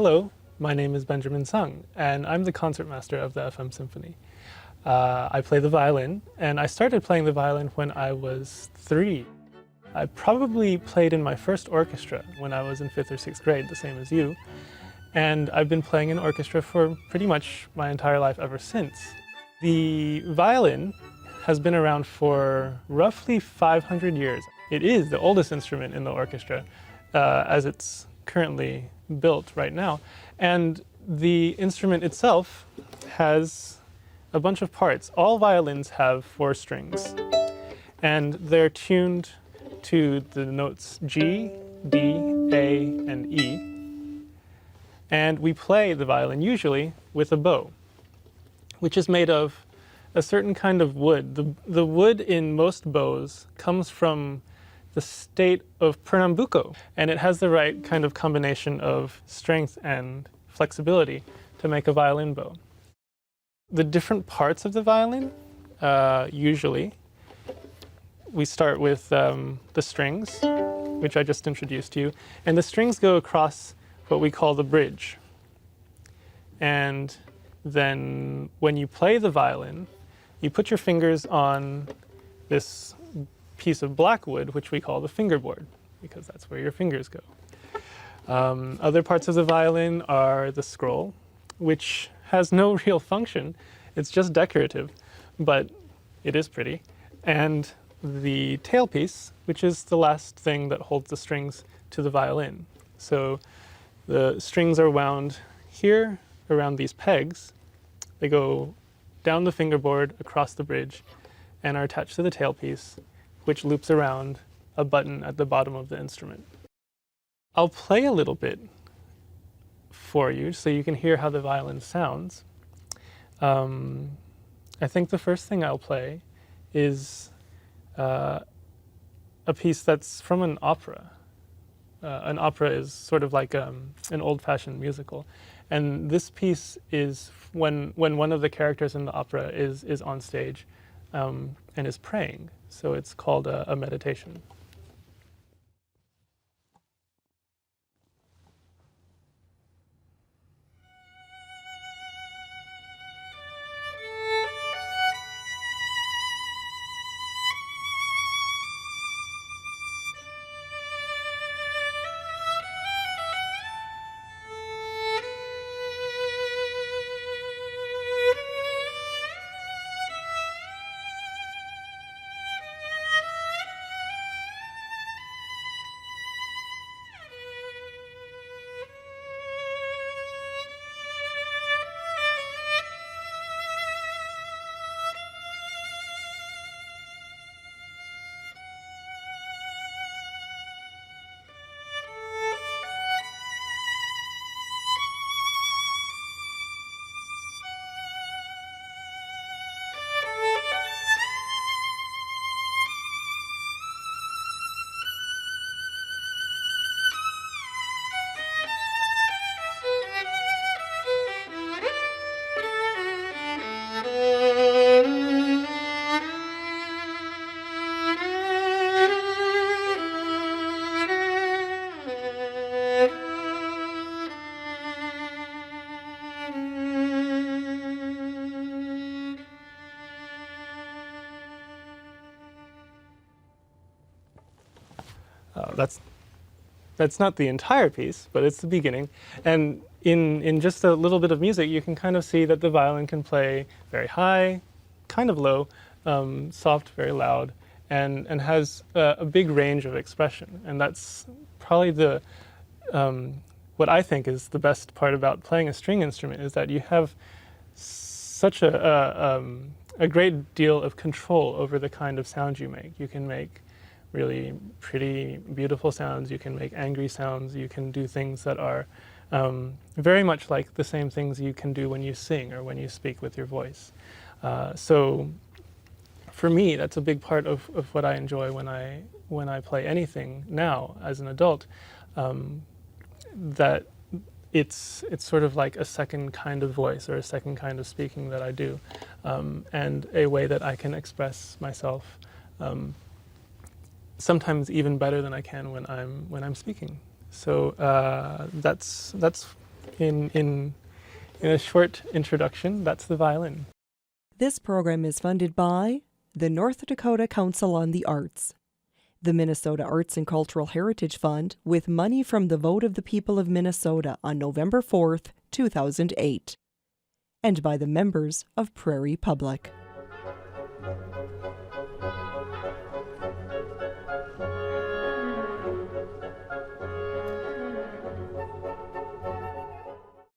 Hello, my name is Benjamin Sung, and I'm the concertmaster of the FM Symphony. I play the violin, and I started playing the violin when I was 3. I probably played in my first orchestra when I was in 5th or 6th grade, the same as you, and I've been playing in orchestra for pretty much my entire life ever since. The violin has been around for roughly 500 years. It is the oldest instrument in the orchestra, as it's currently built right now. And the instrument itself has a bunch of parts. All violins have 4 strings, and they're tuned to the notes G, B, A, and E. And we play the violin usually with a bow, which is made of a certain kind of wood. The wood in most bows comes from the state of Pernambuco, and it has the right kind of combination of strength and flexibility to make a violin bow. The different parts of the violin, usually, we start with the strings, which I just introduced to you, and the strings go across what we call the bridge. And then when you play the violin, you put your fingers on this piece of black wood, which we call the fingerboard, because that's where your fingers go. Other parts of the violin are the scroll, which has no real function. It's just decorative, but it is pretty. And the tailpiece, which is the last thing that holds the strings to the violin. So the strings are wound here around these pegs. They go down the fingerboard, across the bridge, and are attached to the tailpiece, which loops around a button at the bottom of the instrument. I'll play a little bit for you so you can hear how the violin sounds. I think the first thing I'll play is a piece that's from an opera. An opera is sort of like an old-fashioned musical. And this piece is when one of the characters in the opera is on stage and is praying. So it's called a meditation. That's not the entire piece, but it's the beginning. And in just a little bit of music, you can kind of see that the violin can play very high, kind of low, soft, very loud, and has a big range of expression. And that's probably what I think is the best part about playing a string instrument, is that you have such a great deal of control over the kind of sounds you make. You can make really pretty, beautiful sounds. You can make angry sounds. You can do things that are very much like the same things you can do when you sing or when you speak with your voice. So for me, that's a big part of what I enjoy when I play anything now as an adult, that it's sort of like a second kind of voice or a second kind of speaking that I do, and a way that I can express myself sometimes even better than I can when I'm speaking. So that's In a short introduction, that's the violin. This program is funded by the North Dakota Council on the Arts, the Minnesota Arts and Cultural Heritage Fund, with money from the vote of the people of Minnesota on November 4th, 2008, and by the members of Prairie Public.